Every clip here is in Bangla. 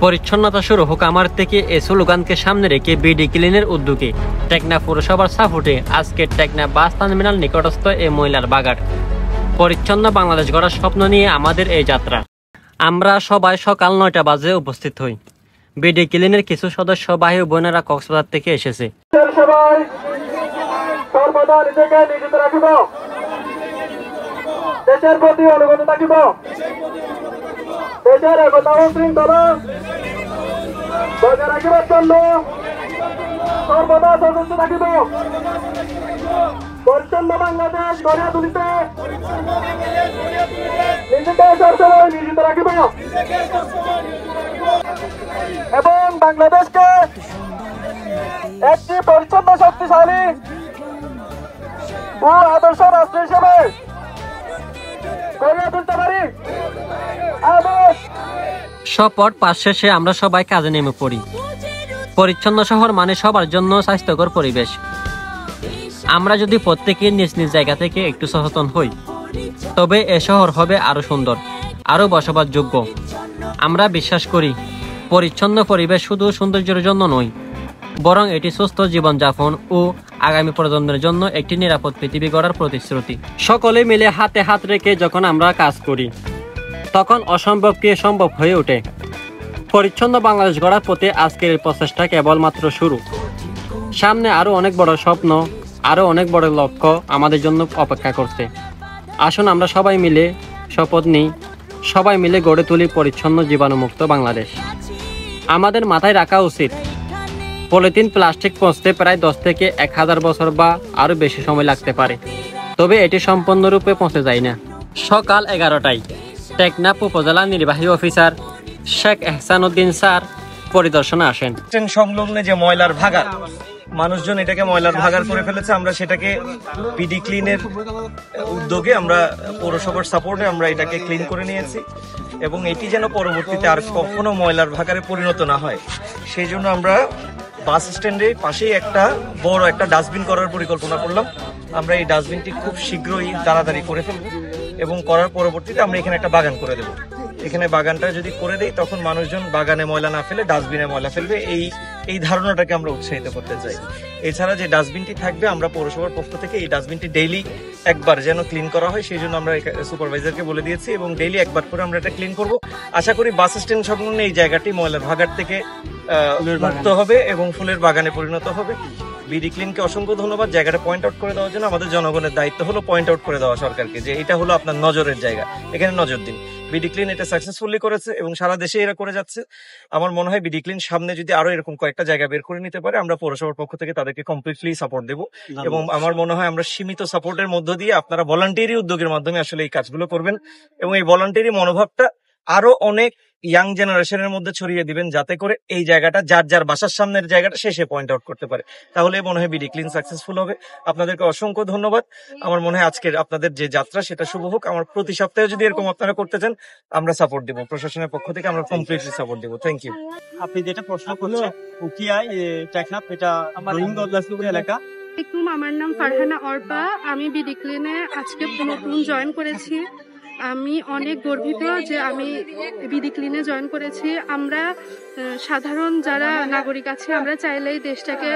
পরিচ্ছন্নতা শুরু হোক আমার থেকে এই স্লোগানকে সামনে রেখে বিডি ক্লিনের উদ্যোগে টেকনাফ পৌরসভার সাপোর্টে আজকে টেকনাফ বাস টার্মিনাল নিকটস্থ এই মহিলার বাগান পরিচ্ছন্ন বাংলাদেশ গড়ার স্বপ্ন নিয়ে আমাদের এই যাত্রা। আমরা সবাই সকাল 9টা বাজে উপস্থিত হই। বিডি ক্লিনের কিছু সদস্য ভাই ও বোনেরা কক্সবাজার থেকে এসেছে। দেশের প্রতি অনুগত থাকিব, দেশের একতা ও শৃঙ্খলা বজায় রাখিবার জন্য সর্বদা সচেষ্ট থাকিব। পরিচ্ছন্ন বাংলাদেশ গড়িয়া তুলিতে নিজেকে সবসময় নিয়োজিত রাখিব এবং বাংলাদেশকে একটি পরিচ্ছন্ন, শক্তিশালী ও আদর্শ রাষ্ট্র হিসেবে শপথ পাঠ শেষে আমরা সবাই কাজে নেমে পড়ি। পরিচ্ছন্ন শহর মানে সবার জন্য স্বাস্থ্যকর পরিবেশ। আমরা যদি প্রত্যেকে নিজ নিজ জায়গা থেকে একটু সচেতন হই, তবে এ শহর হবে আরো সুন্দর, আরো বসবাসযোগ্য। আমরা বিশ্বাস করি পরিচ্ছন্ন পরিবেশ শুধু সৌন্দর্যের জন্য নয়, বরং এটি সুস্থ জীবনযাপন ও আগামী প্রজন্মের জন্য একটি নিরাপদ পৃথিবী গড়ার প্রতিশ্রুতি। সকলে মিলে হাতে হাত রেখে যখন আমরা কাজ করি, তখন অসম্ভবকে সম্ভব হয়ে ওঠে। পরিচ্ছন্ন বাংলাদেশ গড়ার পথে আজকের প্রচেষ্টা কেবলমাত্র শুরু। সামনে আরো অনেক বড় স্বপ্ন, আরো অনেক বড় লক্ষ্য আমাদের জন্য অপেক্ষা করছে। আসুন আমরা সবাই মিলে শপথ নিই, সবাই মিলে গড়ে তুলি পরিচ্ছন্ন জীবাণুমুক্ত বাংলাদেশ। আমাদের মাথায় রাখা উচিত, পলিথিন প্লাস্টিক পৌঁছতে প্রায় 10 থেকে 1000 বছর বা আরো বেশি সময় লাগতে পারে, তবে এটি সম্পূর্ণরূপে পৌঁছে যায় না। সকাল 11টায় টেকনাফ উপজেলা নির্বাহী অফিসার শেখ এহসানুদ্দিন স্যার পরিদর্শনে আসেন। সংলগ্ন যে ময়লার ভাগার, মানুষজন এটাকে ময়লার ভাগার করে ফেলেছে। আমরা সেটাকে বিডি ক্লিনের উদ্যোগে, আমরা পৌরসভার সাপোর্টে আমরা এটাকে ক্লিন করে নিয়েছি এবং এটি যেন পরবর্তীতে আর কখনো ময়লার ভাগারে পরিণত না হয়, সেই জন্য আমরা বাস স্ট্যান্ডের পাশেই একটা বড় একটা ডাস্টবিন করার পরিকল্পনা করলাম। আমরা এই ডাস্টবিনটি খুব শীঘ্রই তাড়াতাড়ি করে ফেলব এবং করার পরবর্তীতে আমরা এখানে একটা বাগান করে দেব। এখানে বাগানটা যদি করে দেই, তখন মানুষজন বাগানে ময়লা না ফেলে ডাস্টবিনে ময়লা ফেলবে, এই ধারণাটাকে আমরা উৎসাহিত করতে চাই। এছাড়া যে ডাস্টবিনটি থাকবে, আমরা পৌরসভার পক্ষ থেকে এই ডাস্টবিনটি ডেইলি একবার যেন ক্লিন করা হয়, সেই জন্য আমরা সুপারভাইজারকে বলে দিয়েছি এবং ডেইলি একবার করে আমরা এটা ক্লিন করব। আশা করি বাস স্ট্যান্ড সংলগ্ন এই জায়গাটি ময়লার ভাগার থেকে মুক্ত হবে এবং ফুলের বাগানে পরিণত হবে। বিডি ক্লিনকে অসংখ্য ধন্যবাদ জায়গাটা পয়েন্ট আউট করে দেওয়ার জন্য। আমাদের জনগণের দায়িত্ব হলো পয়েন্ট আউট করে দেওয়া সরকারকে, যে এটা হলো আপনার নজরের জায়গা, এখানে নজর দিন। বিডি ক্লিন এটা সাকসেসফুলি করেছে এবং সারা দেশে এরা করে যাচ্ছে। আমার মনে হয় বিডি ক্লিন সামনে যদি আরো এরকম কয়েকটা জায়গা বের করে নিতে পারে, আমরা পৌরসভার পক্ষ থেকে তাদেরকে কমপ্লিটলি সাপোর্ট দেবো এবং আমার মনে হয় আমরা সীমিত সাপোর্টের মধ্য দিয়ে আপনারা ভলান্টিয়ারি উদ্যোগের মাধ্যমে আসলে এই কাজগুলো করবেন এবং এই ভলান্টিয়ারি মনোভাবটা আরো অনেক ইয়াং জেনারেশনের মধ্যে ছড়িয়ে দিবেন, যাতে করে এই জায়গাটা যার যার বাসার সামনের জায়গাটা শেষে পয়েন্ট আউট করতে পারে। তাহলে মনে হয় বিডি ক্লিন সাকসেসফুল হবে। আপনাদেরকে অসংখ্য ধন্যবাদ। আমার মনে হয় আজকের আপনাদের যে যাত্রা সেটা শুভ হোক। আমার প্রতি সপ্তাহে যদি এরকম আপনারা করতে চান, আমরা সাপোর্ট দিব, প্রশাসনের পক্ষ থেকে আমরা কমপ্লিটলি সাপোর্ট দিব। Thank you. আপনি যেটা প্রশ্ন করছেন উকিয়ায় টেকনাফ, এটা এলাকা। আমার নাম ফারহানা অর্পা, আমি বিডি ক্লিনে আজকে নতুন জয়েন করেছি। আমি অনেক গর্বিত যে আমি বিডি ক্লিনে জয়েন করেছি। আমরা সাধারণ যারা নাগরিক আছে, আমরা চাইলেই দেশটাকে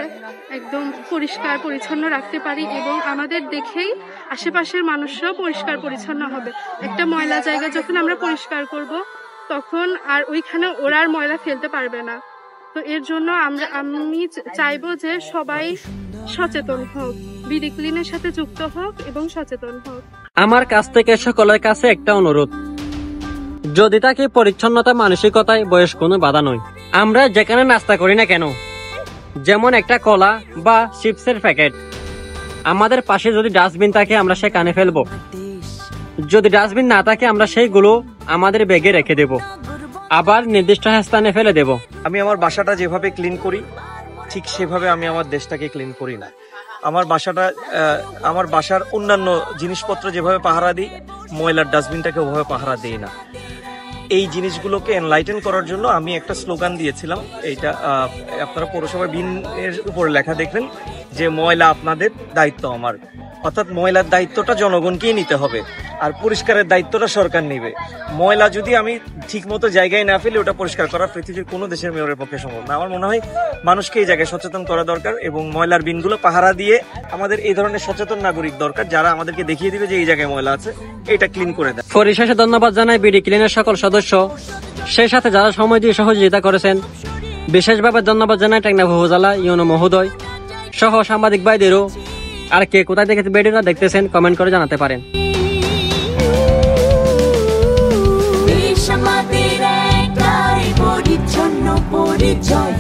একদম পরিষ্কার পরিচ্ছন্ন রাখতে পারি এবং আমাদের দেখেই আশেপাশের মানুষরাও পরিষ্কার পরিচ্ছন্ন হবে। একটা ময়লা জায়গা যখন আমরা পরিষ্কার করব, তখন আর ওইখানে ওরা আর ময়লা ফেলতে পারবে না। তো এর জন্য আমি চাইবো যে সবাই সচেতন হোক, বিডি ক্লিনের সাথে যুক্ত হোক এবং সচেতন হোক। আমার কাছ থেকে সকলের কাছে একটা অনুরোধ, যদি তাকে পরিচ্ছন্নতা মানসিকতায় বয়স কোনো বাধা নয়। আমরা যেখানে নাস্তা করি না কেন, যেমন একটা কলা বা চিপসের প্যাকেট, আমাদের পাশে যদি ডাস্টবিন থাকে আমরা সেখানে ফেলবো। যদি ডাস্টবিন না থাকে, আমরা সেইগুলো আমাদের ব্যাগে রেখে দেব, আবার নির্দিষ্ট স্থানে ফেলে দেব। আমি আমার বাসাটা যেভাবে ক্লিন করি, ঠিক সেভাবে আমি আমার দেশটাকে ক্লিন করি না। আমার বাসার অন্যান্য জিনিসপত্র যেভাবে পাহারা দিই, ময়লার ডাস্টবিনটাকে ওভাবে পাহারা দিই না। এই জিনিসগুলোকে এনলাইটেন করার জন্য আমি একটা স্লোগান দিয়েছিলাম। এইটা আপনারা পৌরসভার বিনের উপর লেখা দেখবেন যে ময়লা আপনাদের, দায়িত্ব আমার। অর্থাৎ ময়লার দায়িত্বটা জনগণকেই নিতে হবে। আর পরিষ্কারের দায়িত্বটা সরকার নেবে। ময়লা যদি আমি ঠিক মতো জায়গায় না ফেলে ওটা পরিষ্কার করা পৃথিবীর কোনো দেশের মেয়রের পক্ষে সম্ভব না। আমার মনে হয় মানুষকে এই জায়গায় সচেতন করা দরকার এবং ময়লার বিনগুলো পাহারা দিয়ে আমাদের এই ধরনের সচেতন নাগরিক দরকার, যারা আমাদেরকে দেখিয়ে দিবে যে এই জায়গায় ময়লা আছে, এটা ক্লিন করে দেয়। পরিশেষে ধন্যবাদ জানাই বিডি ক্লিনের সকল সদস্য, সেই সাথে যারা সময় দিয়ে সহযোগিতা করেছেন। বিশেষভাবে ধন্যবাদ জানাই টেকনাফ উপজেলা ইউনো মহোদয় সহ সাংবাদিক ভাইদেরও। আর কে কোথায় থেকে ভিডিওটা দেখতেছেন কমেন্ট করে জানাতে পারেন। দেশ আমাদের একটাই পরিচ্ছন্ন পরিচয়।